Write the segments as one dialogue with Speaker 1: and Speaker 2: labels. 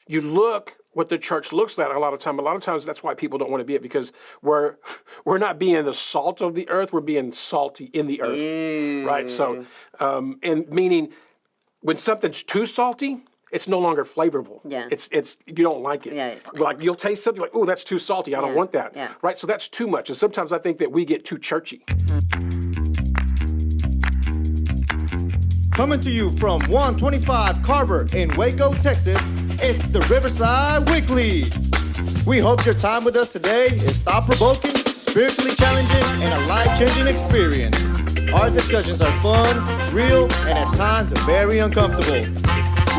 Speaker 1: you look what the church looks like a lot of times that's why people don't want to be it, because we're not being the salt of the earth, we're being salty in the earth.
Speaker 2: Ew.
Speaker 1: Right? So, and meaning when something's too salty, it's no longer flavorful.
Speaker 2: Yeah.
Speaker 1: It's you don't like it.
Speaker 2: Yeah.
Speaker 1: Like you'll taste something like, oh, that's too salty. I don't want that.
Speaker 2: Yeah.
Speaker 1: Right? So that's too much. And sometimes I think that we get too churchy.
Speaker 3: Coming to you from 125 Carver in Waco, Texas, it's the Riverside Weekly. We hope your time with us today is thought-provoking, spiritually challenging, and a life-changing experience. Our discussions are fun, real, and at times very uncomfortable.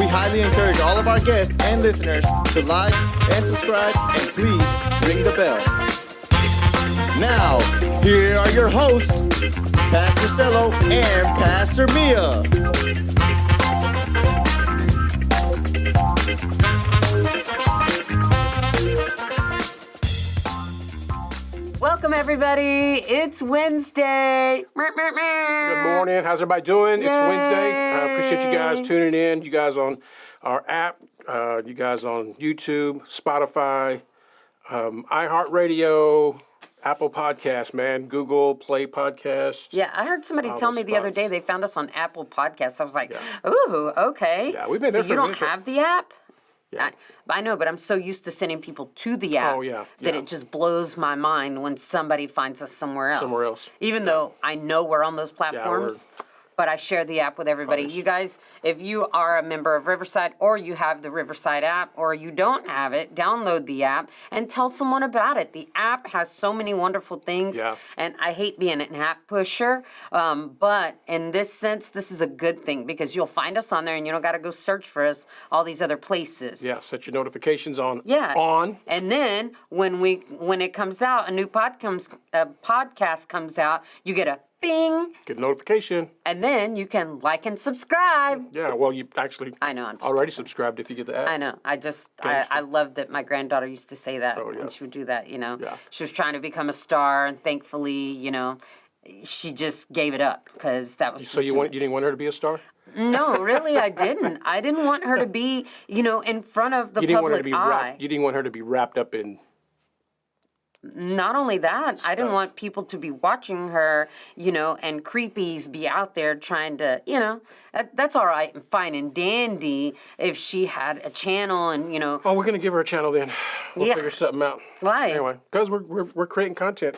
Speaker 3: We highly encourage all of our guests and listeners to like and subscribe, and please ring the bell. Now, here are your hosts, Pastor Cello and Pastor Mia.
Speaker 2: Welcome, everybody. It's Wednesday.
Speaker 1: Good morning. How's everybody doing? It's Wednesday. I appreciate you guys tuning in. You guys on our app, you guys on YouTube, Spotify, iHeartRadio, Apple Podcasts, man, Google Play Podcasts.
Speaker 2: Yeah, I heard somebody tell me the other day they found us on Apple Podcasts. I was like, ooh, okay.
Speaker 1: Yeah, we've been there
Speaker 2: so
Speaker 1: for
Speaker 2: you
Speaker 1: a
Speaker 2: don't
Speaker 1: minute.
Speaker 2: have the app?
Speaker 1: Yeah.
Speaker 2: I know, but I'm so used to sending people to the app that it just blows my mind when somebody finds us somewhere else. Even though I know we're on those platforms. But I share the app with everybody. You guys, if you are a member of Riverside or you have the Riverside app or you don't have it, download the app and tell someone about it. The app has so many wonderful things.
Speaker 1: Yeah.
Speaker 2: And I hate being an app pusher. But in this sense, this is a good thing because you'll find us on there and you don't got to go search for us all these other places.
Speaker 1: Yeah, set your notifications on.
Speaker 2: Yeah.
Speaker 1: On.
Speaker 2: And then when it comes out, a new podcast comes out, you get a bing.
Speaker 1: Get a notification.
Speaker 2: And then you can like and subscribe.
Speaker 1: Yeah, well, you actually
Speaker 2: I know, I'm just
Speaker 1: already subscribed if you get the app.
Speaker 2: I know. I love that my granddaughter used to say that.
Speaker 1: Oh, yeah.
Speaker 2: And she would do that,
Speaker 1: Yeah.
Speaker 2: She was trying to become a star, and thankfully, she just gave it up because that was
Speaker 1: So you didn't want her to be a star?
Speaker 2: No, really, I didn't. I didn't want her to be, in front of the
Speaker 1: You didn't want her
Speaker 2: public
Speaker 1: to be
Speaker 2: eye.
Speaker 1: you didn't want her to be wrapped up in.
Speaker 2: Not only that, I didn't want people to be watching her, and creepies be out there trying to, that's all right and fine and dandy if she had a channel and,
Speaker 1: Oh, we're gonna give her a channel then. We'll
Speaker 2: Yeah.
Speaker 1: figure something out.
Speaker 2: Why?
Speaker 1: Anyway, because we're creating content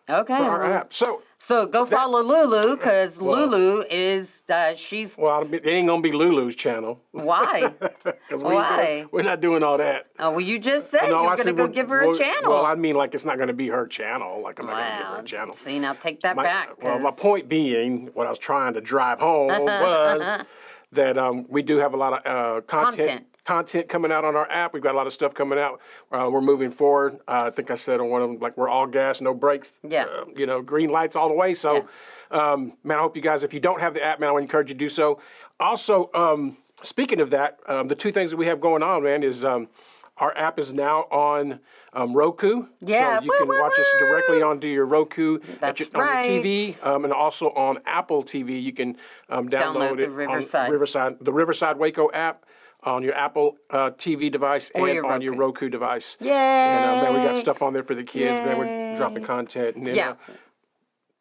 Speaker 2: Okay.
Speaker 1: for our
Speaker 2: well,
Speaker 1: app.
Speaker 2: So go follow Lulu because Lulu is, she's,
Speaker 1: Well, it ain't gonna be Lulu's channel.
Speaker 2: why?
Speaker 1: Because
Speaker 2: Why?
Speaker 1: we're not doing all that.
Speaker 2: Oh, well, you just said
Speaker 1: No,
Speaker 2: you're
Speaker 1: I
Speaker 2: going to
Speaker 1: said
Speaker 2: go give her a channel.
Speaker 1: Well, I mean, like it's not gonna be her channel. Like I'm not gonna give her a channel.
Speaker 2: See, now take that back.
Speaker 1: Well, my
Speaker 2: 'cause-
Speaker 1: point being, what I was trying to drive home was that we do have a lot of content coming out on our app. We've got a lot of stuff coming out. We're moving forward. I think I said on one of them, like we're all gas, no brakes.
Speaker 2: Yeah.
Speaker 1: Green lights all the way. So, man, I hope you guys, if you don't have the app, man, I would encourage you to do so. Also, speaking of that, the two things that we have going on, man, is our app is now on Roku.
Speaker 2: Yeah.
Speaker 1: So you can watch us directly onto your Roku
Speaker 2: That's
Speaker 1: on your TV,
Speaker 2: right.
Speaker 1: and also on Apple TV. You can download
Speaker 2: the
Speaker 1: it
Speaker 2: Riverside.
Speaker 1: on the Riverside Waco app on your Apple TV device
Speaker 2: Or
Speaker 1: and
Speaker 2: your
Speaker 1: on your
Speaker 2: Roku.
Speaker 1: Roku device.
Speaker 2: Yay!
Speaker 1: And man, we got stuff on there for the kids. Man, we're
Speaker 2: Yay.
Speaker 1: dropping content. And then,
Speaker 2: Yeah.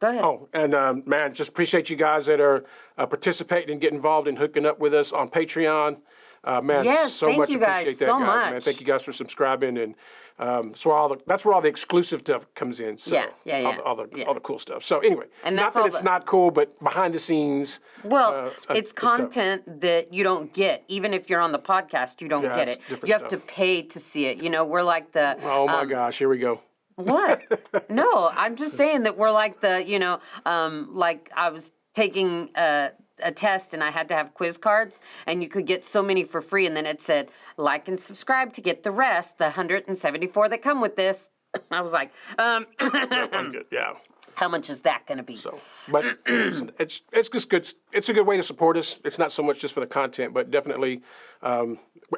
Speaker 2: Go ahead.
Speaker 1: Oh, and man, just appreciate you guys that are participating and get involved and hooking up with us on Patreon. Man,
Speaker 2: Yes,
Speaker 1: so
Speaker 2: thank
Speaker 1: much
Speaker 2: you guys
Speaker 1: appreciate that,
Speaker 2: so
Speaker 1: guys. Man,
Speaker 2: much.
Speaker 1: thank you guys for subscribing, and that's where all the exclusive stuff comes in. So
Speaker 2: Yeah.
Speaker 1: All the cool stuff. So anyway,
Speaker 2: And
Speaker 1: not
Speaker 2: that's
Speaker 1: that
Speaker 2: all
Speaker 1: it's
Speaker 2: the-
Speaker 1: not cool, but behind the scenes.
Speaker 2: Well, it's
Speaker 1: stuff.
Speaker 2: content that you don't get. Even if you're on the podcast, you don't
Speaker 1: Yeah,
Speaker 2: get
Speaker 1: it's
Speaker 2: it.
Speaker 1: different
Speaker 2: You have
Speaker 1: stuff.
Speaker 2: to pay to see it. We're like the...
Speaker 1: Oh my gosh, here we go.
Speaker 2: What? No, I'm just saying that we're like the, like I was taking a test and I had to have quiz cards and you could get so many for free. And then it said, like and subscribe to get the rest, the 174 that come with this. I was like,
Speaker 1: I'm good. Yeah.
Speaker 2: how much is that going to be?
Speaker 1: So, but it's just good. It's a good way to support us. It's not so much just for the content, but definitely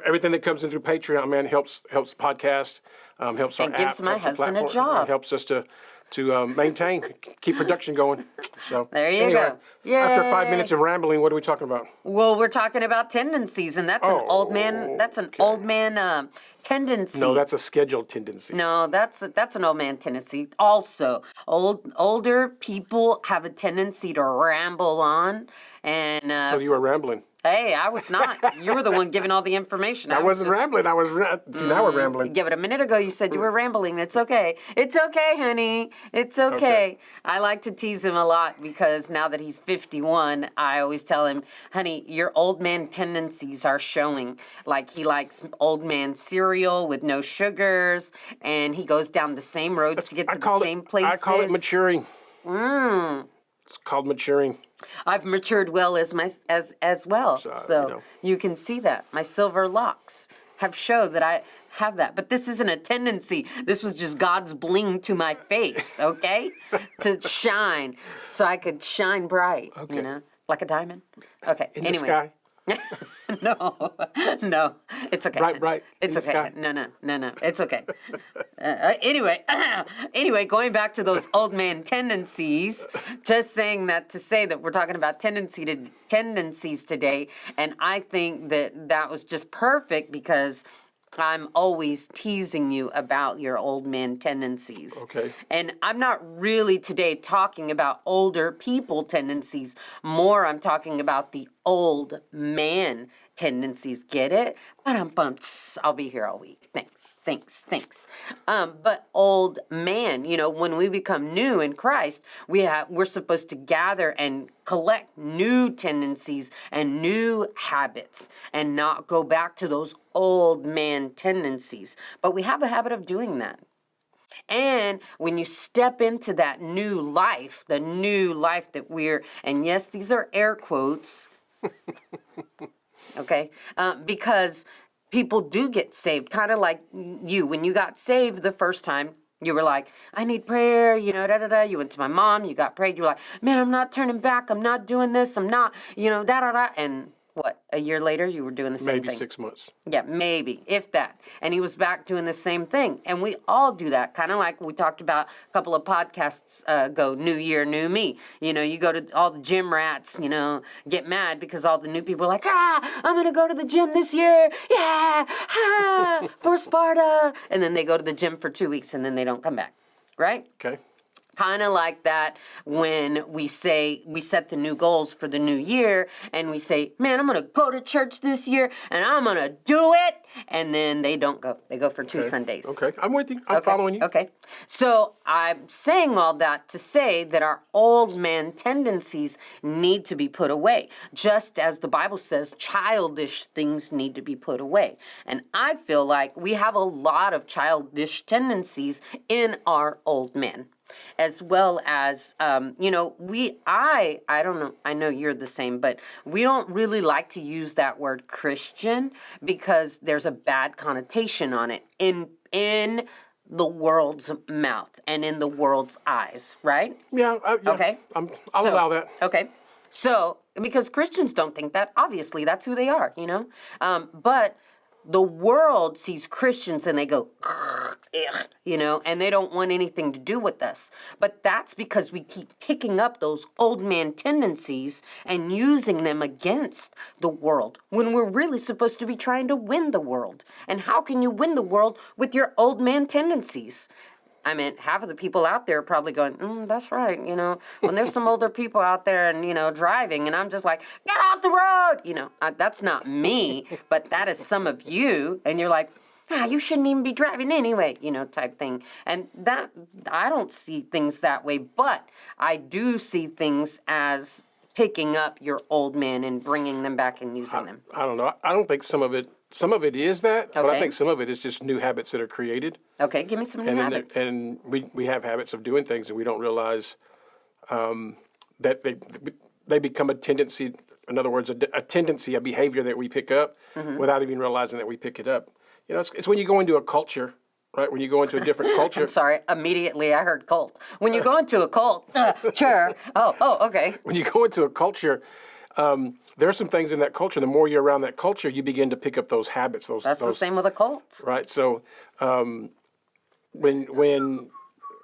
Speaker 1: everything that comes in through Patreon, man, helps podcast, helps our
Speaker 2: And
Speaker 1: app,
Speaker 2: gives my
Speaker 1: helps the
Speaker 2: husband a
Speaker 1: platform,
Speaker 2: job.
Speaker 1: helps us to to maintain, keep production going. So
Speaker 2: there you go. Yay.
Speaker 1: After 5 minutes of rambling, what are we talking about?
Speaker 2: Well, we're talking about tendencies, and that's an old man. That's an old man tendency.
Speaker 1: No, that's a scheduled tendency.
Speaker 2: No, that's an old man tendency. Also, older people have a tendency to ramble on, and
Speaker 1: So you were rambling.
Speaker 2: hey, I was not. You were the one giving all the information.
Speaker 1: I wasn't rambling. I was. See, now we're rambling.
Speaker 2: Give it a minute ago. You said you were rambling. It's okay. It's okay, honey. It's okay.
Speaker 1: Okay.
Speaker 2: I like to tease him a lot because now that he's 51, I always tell him, honey, your old man tendencies are showing. Like he likes old man cereal with no sugars, and he goes down the same roads to get to the same places.
Speaker 1: I call it maturing. It's called maturing.
Speaker 2: I've matured well as well. So you can see that. My silver locks have showed that I have that. But this isn't a tendency. This was just God's bling to my face, okay? To shine. So I could shine bright, you know, like a diamond. Okay.
Speaker 1: In the sky.
Speaker 2: No, it's okay.
Speaker 1: Right.
Speaker 2: It's okay. No, it's okay. Anyway, going back to those old man tendencies, just saying that to say that we're talking about tendencies today, and I think that was just perfect because I'm always teasing you about your old man tendencies.
Speaker 1: Okay.
Speaker 2: And I'm not really today talking about older people tendencies. More, I'm talking about the old man tendencies. Get it? I'll be here all week. Thanks. But old man, you know, when we become new in Christ, we're supposed to gather and collect new tendencies and new habits and not go back to those old man tendencies. But we have a habit of doing that. And when you step into that new life, the new life that and yes, these are air quotes, okay, because people do get saved, kind of like you. When you got saved the first time, you were like, I need prayer, you know, You went to my mom, you got prayed, you were like, man, I'm not turning back, I'm not doing this, I'm not, you know, And what, a year later, you were doing the same thing?
Speaker 1: Maybe 6 months.
Speaker 2: Yeah, maybe, if that. And he was back doing the same thing. And we all do that, kind of like we talked about a couple of podcasts ago, New Year, New Me. You know, you go to all the gym rats, you know, get mad because all the new people are like, I'm going to go to the gym this year. Yeah, for Sparta. And then they go to the gym for 2 weeks and then they don't come back, right?
Speaker 1: Okay.
Speaker 2: Kind of like that when we set the new goals for the new year and we say, man, I'm going to go to church this year and I'm going to do it. And then they don't go. They go for 2 Sundays.
Speaker 1: Okay. I'm with you. I'm following you.
Speaker 2: Okay. So I'm saying all that to say that our old man tendencies need to be put away. Just as the Bible says, childish things need to be put away. And I feel like we have a lot of childish tendencies in our old men. As well as, you know, I don't know, I know you're the same, but we don't really like to use that word Christian because there's a bad connotation on it in the world's mouth and in the world's eyes, right?
Speaker 1: Yeah.
Speaker 2: Okay.
Speaker 1: I'll allow that.
Speaker 2: Okay. So, because Christians don't think that, obviously, that's who they are, you know? But the world sees Christians and they go, you know, and they don't want anything to do with us. But that's because we keep picking up those old man tendencies and using them against the world when we're really supposed to be trying to win the world. And how can you win the world with your old man tendencies? I mean, half of the people out there are probably going, that's right, you know, when there's some older people out there and, you know, driving, and I'm just like, get out the road, you know, that's not me, but that is some of you, and you're like, you shouldn't even be driving anyway, you know, type thing. And that, I don't see things that way, but I do see things as picking up your old men and bringing them back and using them.
Speaker 1: I don't know. I don't think some of it is that, but I
Speaker 2: Okay.
Speaker 1: think some of it is just new habits that are created.
Speaker 2: Okay, give me some new habits.
Speaker 1: And we have habits of doing things and we don't realize that they become a tendency. In other words, a tendency, a behavior that we pick up without even realizing that we pick it up. You know, it's when you go into a culture, right? When you go into a different culture.
Speaker 2: I'm sorry, immediately I heard cult. When you go into a cult, sure. Oh, okay.
Speaker 1: When you go into a culture, there are some things in that culture. The more you're around that culture, you begin to pick up those habits.
Speaker 2: That's the same with a cult.
Speaker 1: Right. So when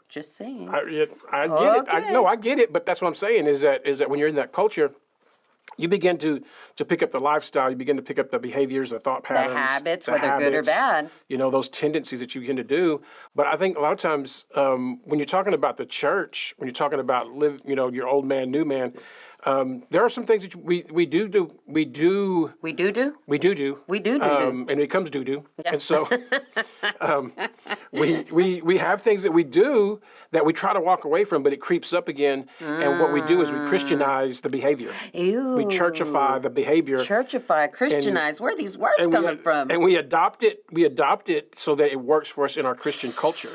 Speaker 2: Just saying.
Speaker 1: I get it.
Speaker 2: Okay.
Speaker 1: I get it. But that's what I'm saying is that when you're in that culture, you begin to pick up the lifestyle. You begin to pick up the behaviors, the thought patterns,
Speaker 2: habits, whether good or bad.
Speaker 1: Those tendencies that you begin to do. But I think a lot of times when you're talking about the church, when you're talking about your old man, new man, there are some things that we do. And it becomes do. Yeah. And so we have things that we do that we try to walk away from, but it creeps up again. And what we do is we Christianize the behavior.
Speaker 2: Ew.
Speaker 1: We churchify the behavior.
Speaker 2: Churchify, Christianize. Where are these words coming from?
Speaker 1: And we adopt it. We adopt it so that it works for us in our Christian culture.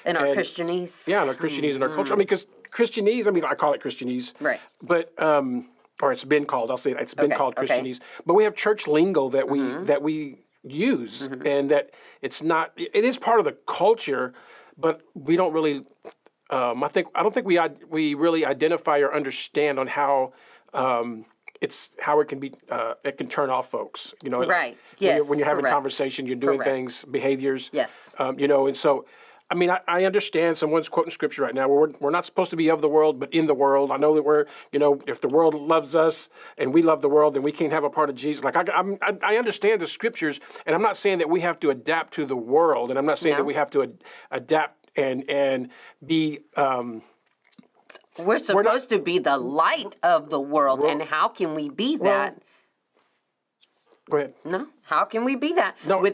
Speaker 2: In our Christianese.
Speaker 1: Yeah, in our Christianese and our culture. I mean, because Christianese, I call it Christianese.
Speaker 2: Right.
Speaker 1: But or it's been called. I'll say it's been called Christianese. Okay. But we have church lingo that we use, and that it's not. It is part of the culture, but we don't really. I don't think we really identify or understand on how how it can be. It can turn off folks.
Speaker 2: Right. Yes.
Speaker 1: When you're having
Speaker 2: correct.
Speaker 1: conversation, you're doing things, behaviors.
Speaker 2: Yes.
Speaker 1: And so. I mean, I understand someone's quoting scripture right now. We're not supposed to be of the world, but in the world. I know that we're, if the world loves us and we love the world, then we can't have a part of Jesus. Like I understand the scriptures, and I'm not saying that we have to adapt to the world, and I'm not saying that we have to adapt and be.
Speaker 2: We're supposed to be the light of the world, and how can we be that?
Speaker 1: Go ahead.
Speaker 2: No, how can we be that?
Speaker 1: No.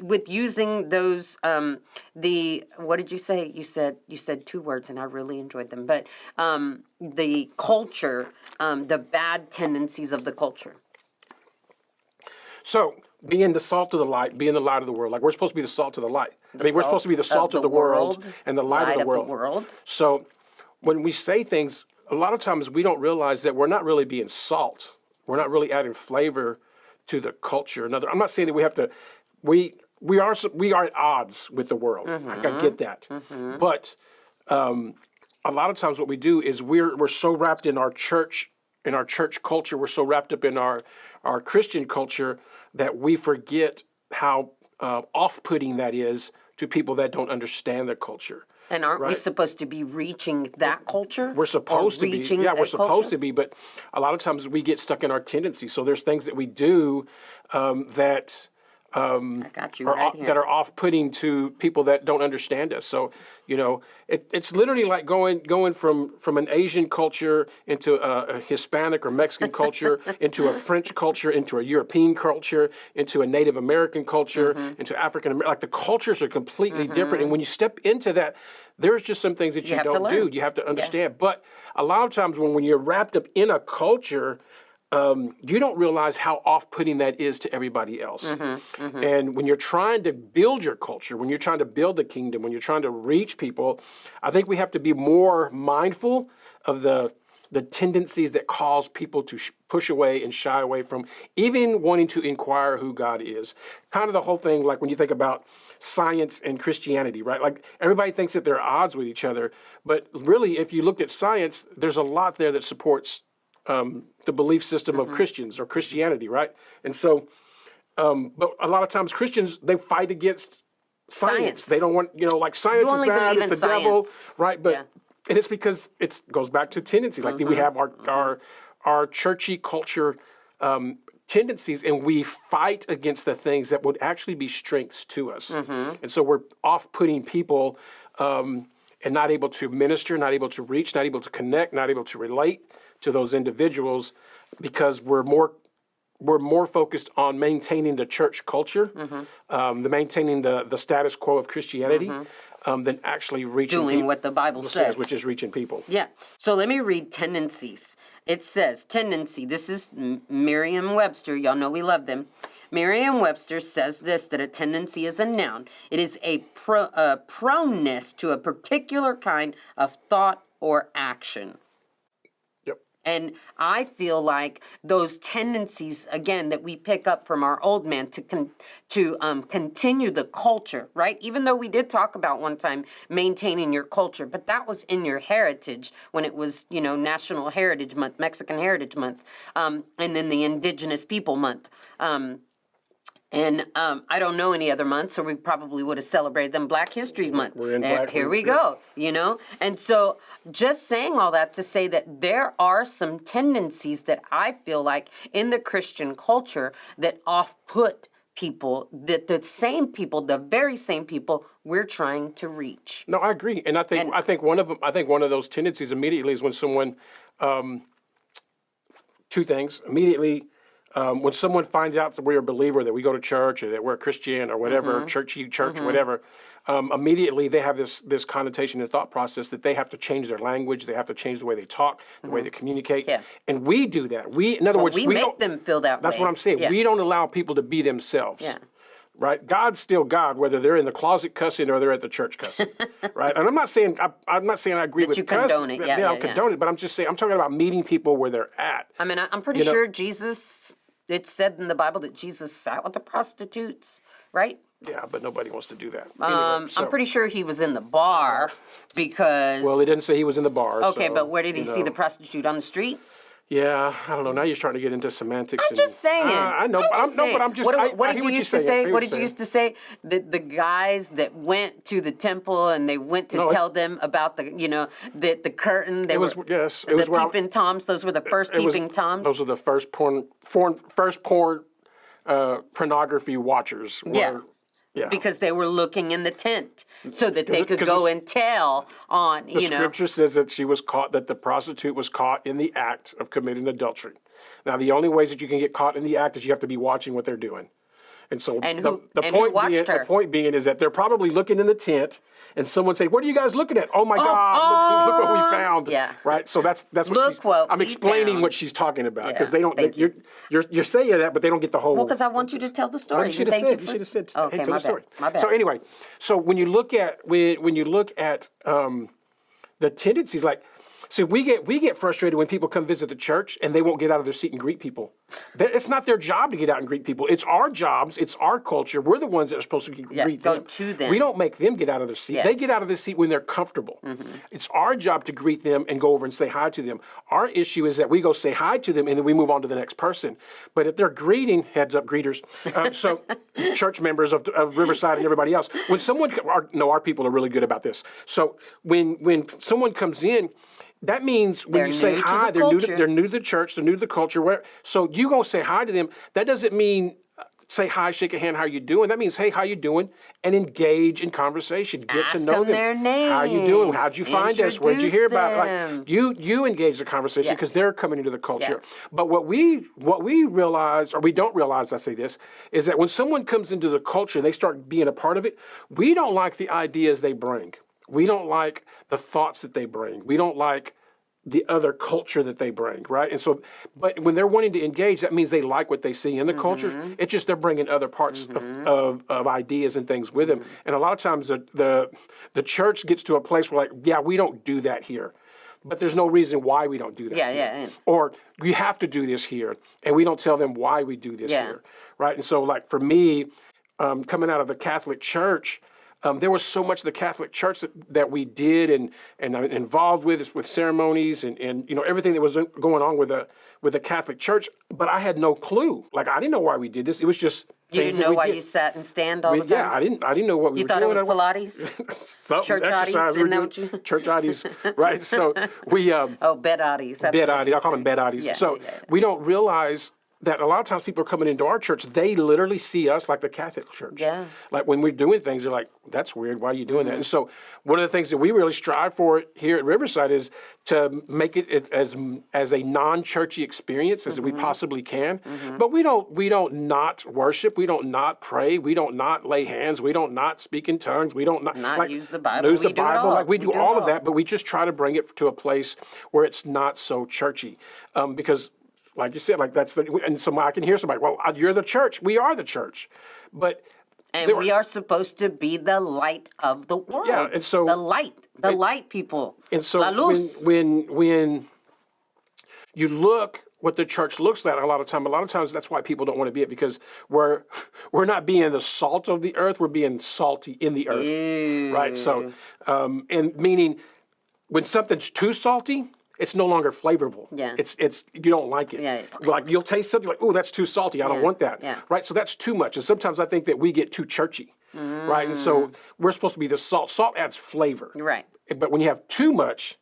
Speaker 2: With using those what did you say? You said two words, and I really enjoyed them. But the culture, the bad tendencies of the culture.
Speaker 1: So being the salt of the light, being the light of the world, like we're supposed to be the salt of the light. We're supposed to be the salt of the world and the light of the world. So when we say things, a lot of times we don't realize that we're not really being salt. We're not really adding flavor to the culture. I'm not saying that we have to. We are at odds with the world. Like, I get that, but a lot of times what we do is we're so wrapped in our church culture. We're so wrapped up in our Christian culture that we forget how off-putting that is to people that don't understand their culture.
Speaker 2: And aren't we supposed to be reaching that culture?
Speaker 1: We're supposed to be. Yeah, we're supposed to be. But a lot of times we get stuck in our tendencies. So there's things that we do that that are off-putting to people that don't understand us. So it's literally like going from an Asian culture into a Hispanic or Mexican culture, into a French culture, into a European culture, into a Native American culture, into African American. Like the cultures are completely different, and when you step into that, there's just some things that you don't do. You have to understand. Yeah. But a lot of times when you're wrapped up in a culture, you don't realize how off-putting that is to everybody else. And when you're trying to build your culture, when you're trying to build the kingdom, when you're trying to reach people, I think we have to be more mindful of the tendencies that cause people to push away and shy away from even wanting to inquire who God is. Kind of the whole thing, like when you think about science and Christianity, right? Like everybody thinks that they're at odds with each other, but really, if you looked at science, there's a lot there that supports the belief system of Christians or Christianity, right? And so, but a lot of times Christians, they fight against science. They don't want, like science is bad, it's the devil, right? But and it's because it goes back to tendency. Like we have our churchy culture tendencies, and we fight against the things that would actually be strengths to us. And so we're off-putting people and not able to minister, not able to reach, not able to connect, not able to relate to those individuals because we're more focused on maintaining the church culture, maintaining the status quo of Christianity, than actually doing
Speaker 2: what the Bible says,
Speaker 1: which is reaching people.
Speaker 2: Yeah. So let me read tendencies. It says tendency. This is Merriam-Webster. Y'all know we love them. Merriam-Webster says this, that a tendency is a noun. It is a proneness to a particular kind of thought or action. And I feel like those tendencies, again, that we pick up from our old man to continue the culture, right? Even though we did talk about one time maintaining your culture, but that was in your heritage when it was, National Heritage Month, Mexican Heritage Month, and then the Indigenous People Month. And I don't know any other months, or we probably would have celebrated them Black History Month.
Speaker 1: We're in
Speaker 2: Here we go, And so just saying all that to say that there are some tendencies that I feel like in the Christian culture that off-put people, that the very same people we're trying to reach.
Speaker 1: No, I agree. And I think one of those tendencies immediately is when someone, two things, immediately, when someone finds out that we're a believer, that we go to church, or that we're a Christian, or whatever, church, whatever, immediately they have this connotation and thought process that they have to change their language, they have to change the way they talk, the way they communicate.
Speaker 2: Yeah.
Speaker 1: And we do that. In other words,
Speaker 2: we make them feel that way.
Speaker 1: That's what I'm saying.
Speaker 2: Yeah.
Speaker 1: We don't allow people to be themselves.
Speaker 2: Yeah.
Speaker 1: Right? God's still God, whether they're in the closet cussing or they're at the church cussing. Right? And I'm not saying I agree with
Speaker 2: you condone it.
Speaker 1: I condone it, but I'm just saying I'm talking about meeting people where they're at.
Speaker 2: I mean, I'm pretty sure Jesus. It's said in the Bible that Jesus sat with the prostitutes, right?
Speaker 1: Yeah, but nobody wants to do that.
Speaker 2: I'm pretty sure he was in the bar because.
Speaker 1: Well, it didn't say he was in the bar.
Speaker 2: Okay,
Speaker 1: so,
Speaker 2: but where did he see the prostitute on the street?
Speaker 1: Yeah, I don't know. Now you're starting to get into semantics.
Speaker 2: I'm just saying.
Speaker 1: I know, but I'm just.
Speaker 2: What did you used to say? What did you used to say? The guys that went to the temple and they went to tell them about the the curtain. It was peeping toms. Those were the first peeping toms.
Speaker 1: Those were the first pornography watchers. Yeah.
Speaker 2: Because they were looking in the tent so that they could go and tell on,
Speaker 1: The scripture says that that the prostitute was caught in the act of committing adultery. Now, the only ways that you can get caught in the act is you have to be watching what they're doing. And so the point being is that they're probably looking in the tent, and someone say, "What are you guys looking at?" Oh my God! Look what we found!
Speaker 2: Yeah.
Speaker 1: Right. So that's I'm explaining what she's talking about because they don't. You're saying that, but they don't get the whole.
Speaker 2: Well, because I want you to tell the story.
Speaker 1: You should have said.
Speaker 2: Okay,
Speaker 1: tell the story.
Speaker 2: My bad.
Speaker 1: So anyway, when you look at the tendencies, like. See, we get frustrated when people come visit the church and they won't get out of their seat and greet people. It's not their job to get out and greet people. It's our jobs. It's our culture. We're the ones that are supposed to greet them.
Speaker 2: Go to them.
Speaker 1: We don't make them get out of their seat.
Speaker 2: Yeah.
Speaker 1: They get out of their seat when they're comfortable. Mm-hmm. It's our job to greet them and go over and say hi to them. Our issue is that we go say hi to them and then we move on to the next person. But if they're greeting, heads up greeters, so church members of Riverside and everybody else, when someone, our people are really good about this. So when someone comes in, that means when you say hi, they're new to the church, they're new to the culture. So you go say hi to them. That doesn't mean say hi, shake a hand, how you doing? That means, hey, how you doing? And engage in conversation. Get to know them.
Speaker 2: Their name.
Speaker 1: How you doing? How'd you find us? Where'd you hear about it? Like you engage the conversation because they're coming into the culture. Yeah. But what we realize, or we don't realize, I say this, is that when someone comes into the culture and they start being a part of it, we don't like the ideas they bring. We don't like the thoughts that they bring. We don't like the other culture that they bring, right? And so, but when they're wanting to engage, that means they like what they see in the culture. It's just they're bringing other parts of ideas and things with them. And a lot of times the church gets to a place where we don't do that here. But there's no reason why we don't do that here. Or we have to do this here, and we don't tell them why we do this here, right? And so for me, coming out of the Catholic Church, there was so much of the Catholic Church that we did and involved with ceremonies and everything that was going on with the Catholic Church, but I had no clue. I didn't know why we did this. It was just
Speaker 2: you didn't know why you sat and stand all the time.
Speaker 1: Yeah, I didn't know what we were doing.
Speaker 2: You thought it was Pilates, church oddies,
Speaker 1: church oddies, right? So we
Speaker 2: bed oddies,
Speaker 1: bed oddies. I call them bed oddies. We don't realize that a lot of times people are coming into our church, they literally see us like the Catholic Church. Yeah. Like when we're doing things, they're like, that's weird, why are you doing that? And so one of the things that we really strive for here at Riverside is to make it as a non-churchy experience as we possibly can. But we don't not worship, we don't not pray, we don't not lay hands, we don't not speak in tongues, we don't not
Speaker 2: use the Bible.
Speaker 1: We do all of that, but we just try to bring it to a place where it's not so churchy. Because like you said, and so I can hear somebody, well, you're the church. We are the church.
Speaker 2: And we are supposed to be the light of the world.
Speaker 1: Yeah, and so
Speaker 2: the light people.
Speaker 1: And so
Speaker 2: La luz.
Speaker 1: when you look what the church looks like, a lot of times that's why people don't want to be it, because we're not being the salt of the earth, we're being salty in the earth. Right? So and meaning when something's too salty, it's no longer flavorful.
Speaker 2: Yeah.
Speaker 1: It's you don't like it.
Speaker 2: Yeah.
Speaker 1: Like you'll taste something like, oh, that's too salty. I don't want that.
Speaker 2: Yeah.
Speaker 1: Right. So that's too much. And sometimes I think that we get too churchy. Right. And so we're supposed to be the salt. Salt adds flavor.
Speaker 2: Right.
Speaker 1: But when you have too much,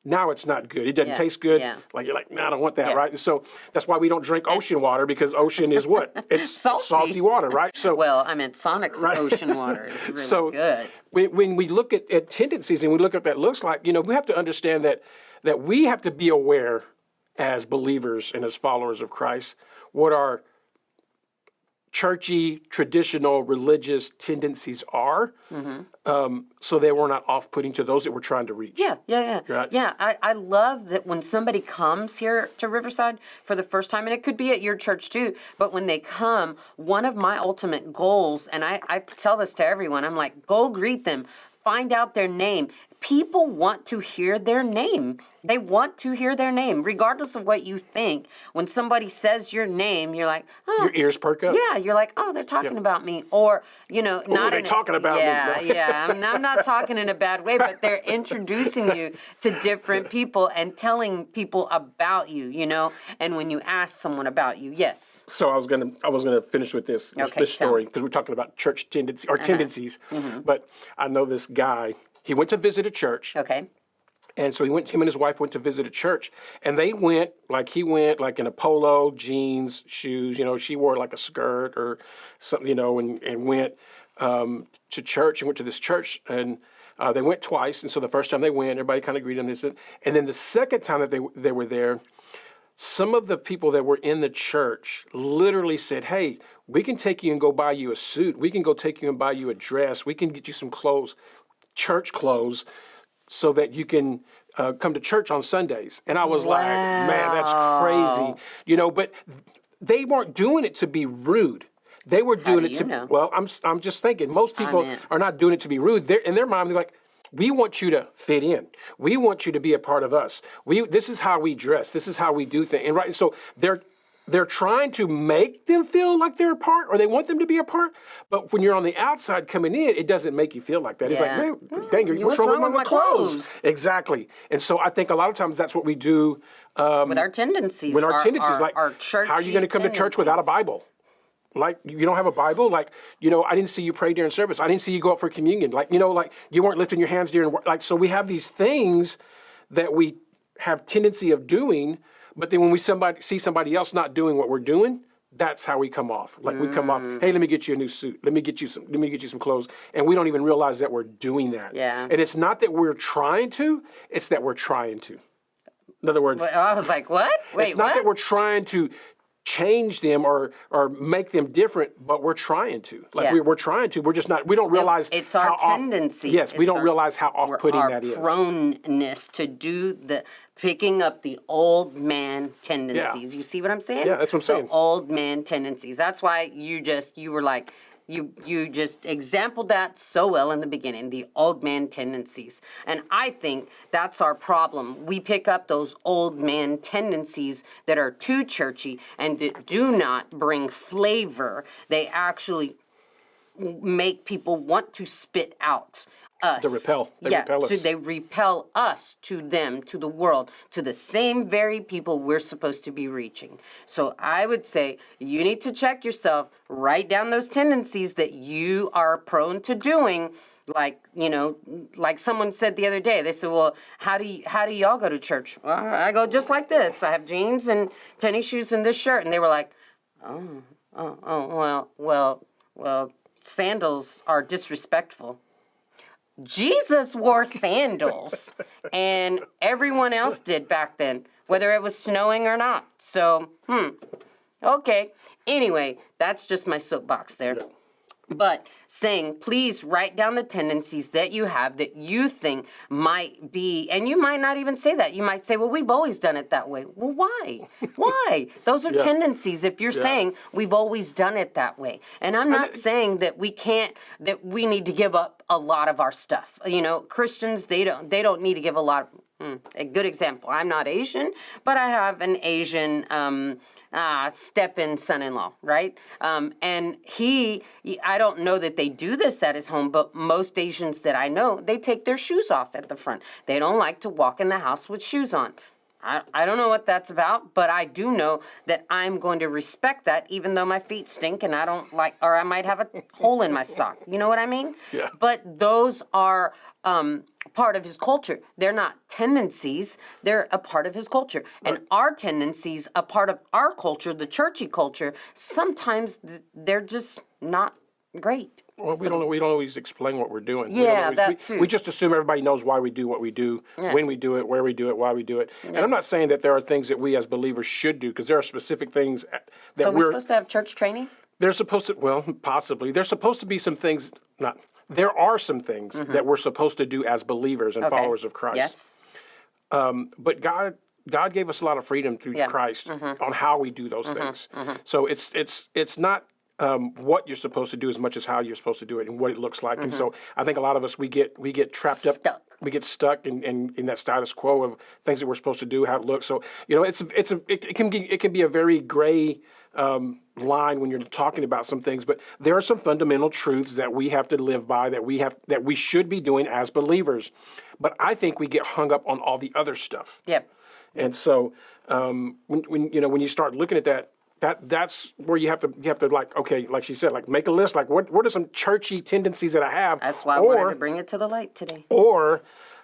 Speaker 1: now it's not good. It doesn't taste good.
Speaker 2: Yeah.
Speaker 1: Like you're like, no, I don't want that,
Speaker 2: Yeah.
Speaker 1: right? And so that's why we don't drink ocean water, because ocean is what? It's salty water, right? So
Speaker 2: Well, I meant Sonic's ocean water is really
Speaker 1: so
Speaker 2: good.
Speaker 1: when we look at tendencies and we look at what that looks like, we have to understand that we have to be aware as believers and as followers of Christ what our churchy, traditional, religious tendencies are, so that we're not off-putting to those that we're trying to reach.
Speaker 2: Yeah.
Speaker 1: Right.
Speaker 2: Yeah, I love that when somebody comes here to Riverside for the first time, and it could be at your church too, but when they come, one of my ultimate goals, and I tell this to everyone, I'm like, go greet them, find out their name. People want to hear their name. They want to hear their name, regardless of what you think. When somebody says your name, you're like, oh.
Speaker 1: Your ears perk up.
Speaker 2: Yeah, you're like, oh, they're talking about me. Or, not
Speaker 1: they're talking about me.
Speaker 2: Yeah. I'm not talking in a bad way, but they're introducing you to different people and telling people about you, And when you ask someone about you, yes.
Speaker 1: So I was gonna finish with this story, because we're talking about church tendencies. But I know this guy. He went to visit a church.
Speaker 2: Okay.
Speaker 1: And so him and his wife went to visit a church, and he went in a polo, jeans, shoes. She wore like a skirt or something, and went to church and went to this church, and they went twice. And so the first time they went, everybody kind of greeted them. And then the second time that they were there, some of the people that were in the church literally said, hey, we can take you and go buy you a suit. We can go take you and buy you a dress. We can get you some clothes, church clothes, so that you can come to church on Sundays. And I was like, man, that's crazy. But they weren't doing it to be rude. They were doing it to, well, I'm just thinking, most people are not doing it to be rude. In their mind, they're like, we want you to fit in. We want you to be a part of us. This is how we dress. This is how we do things. And so they're trying to make them feel like they're a part, or they want them to be a part. But when you're on the outside coming in, it doesn't make you feel like that. It's like, man, dang, what's wrong with my clothes? Exactly. And so I think a lot of times that's what we do.
Speaker 2: With our tendencies.
Speaker 1: With our tendencies, like,
Speaker 2: our
Speaker 1: how are you going to come to church without a Bible? Like, you don't have a Bible? Like, I didn't see you pray during service. I didn't see you go up for communion. Like, like you weren't lifting your hands during, so we have these things that we have tendency of doing. But then when we see somebody else not doing what we're doing, that's how we come off. Like we come off, hey, let me get you a new suit. Let me get you some clothes. And we don't even realize that we're doing that.
Speaker 2: Yeah.
Speaker 1: And it's not that we're trying to, it's that we're trying to. In other words,
Speaker 2: I was like, what? Wait,
Speaker 1: it's not that we're trying to change them or make them different, but we're trying to. Like we're trying to. We're just not. We don't realize.
Speaker 2: It's our tendency.
Speaker 1: Yes, we don't realize how off-putting that is.
Speaker 2: Our proneness to do picking up the old man tendencies.
Speaker 1: Yeah.
Speaker 2: You see what I'm saying?
Speaker 1: Yeah, that's what I'm saying.
Speaker 2: The old man tendencies. That's why you were like. You just exampled that so well in the beginning, the old man tendencies. And I think that's our problem. We pick up those old man tendencies that are too churchy and that do not bring flavor. They actually make people want to spit out us.
Speaker 1: They repel us.
Speaker 2: So they repel us to them, to the world, to the same very people we're supposed to be reaching. So I would say you need to check yourself, write down those tendencies that you are prone to doing. Like, like someone said the other day, they said, well, how do y'all go to church? Well, I go just like this. I have jeans and tennis shoes and this shirt. And they were like, well, sandals are disrespectful. Jesus wore sandals, and everyone else did back then, whether it was snowing or not. So, okay. Anyway, that's just my soapbox there. But saying, please write down the tendencies that you have that you think might be, and you might not even say that. You might say, well, we've always done it that way. Well, why? Why? Those are tendencies if you're saying we've always done it that way. And I'm not saying that that we need to give up a lot of our stuff. Christians, they don't need to give a lot of, a good example. I'm not Asian, but I have an Asian step-in son-in-law, right? And I don't know that they do this at his home, but most Asians that I know, they take their shoes off at the front. They don't like to walk in the house with shoes on. I don't know what that's about, but I do know that I'm going to respect that even though my feet stink and I don't like, or I might have a hole in my sock. You know what I mean?
Speaker 1: Yeah.
Speaker 2: But those are part of his culture. They're not tendencies. They're a part of his culture. And our tendencies, a part of our culture, the churchy culture, sometimes they're just not great.
Speaker 1: Well, we don't always explain what we're doing.
Speaker 2: Yeah,
Speaker 1: that too. We just assume everybody knows why we do what we do, when we do it, where we do it, why we do it. Yeah. And I'm not saying that there are things that we as believers should do, because there are specific things that
Speaker 2: So we're supposed to have church training?
Speaker 1: They're supposed to, well, possibly. There's supposed to be some things, there are some things that we're supposed to do as believers and followers of Christ.
Speaker 2: Yes.
Speaker 1: But God gave us a lot of freedom through Christ on how we do those things. So it's not what you're supposed to do as much as how you're supposed to do it and what it looks like. And so I think a lot of us, we get trapped up. We get stuck in that status quo of things that we're supposed to do, how it looks. So, it can be a very gray line when you're talking about some things, but there are some fundamental truths that we have to live by, that we should be doing as believers. But I think we get hung up on all the other stuff.
Speaker 2: Yep.
Speaker 1: And so when you start looking at that's where you have to like she said, like make a list, like what are some churchy tendencies that I have.
Speaker 2: That's why I wanted to bring it to the light today.
Speaker 1: Or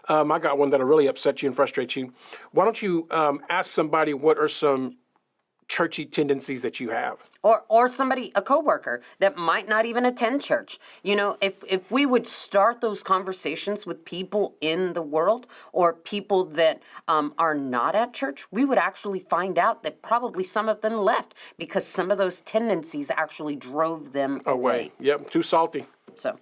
Speaker 1: I got one that'll really upset you and frustrate you. Why don't you ask somebody what are some churchy tendencies that you have?
Speaker 2: Or somebody, a coworker that might not even attend church. If we would start those conversations with people in the world or people that are not at church, we would actually find out that probably some of them left because some of those tendencies actually drove them away.
Speaker 1: Yep, too salty.
Speaker 2: So,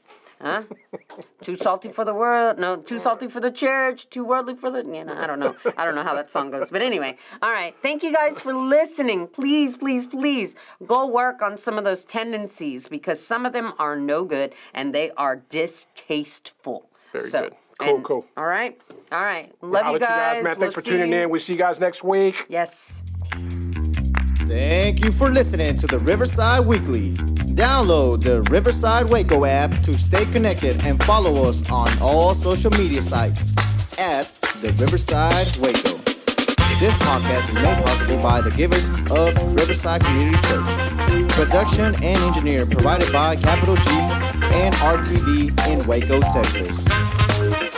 Speaker 2: too salty for the world. No, too salty for the church. Too worldly for the. I don't know. I don't know how that song goes. But anyway, all right. Thank you guys for listening. Please, please, please go work on some of those tendencies because some of them are no good and they are distasteful.
Speaker 1: Very good. Cool.
Speaker 2: All right. Love you guys.
Speaker 1: Man. Thanks for tuning in. We'll see you guys next week.
Speaker 2: Yes.
Speaker 3: Thank you for listening to the Riverside Weekly. Download the Riverside Waco app to stay connected and follow us on all social media sites at the Riverside Waco. This podcast is made possible by the givers of Riverside Community Church. Production and engineering provided by Capital G and RTV in Waco, Texas.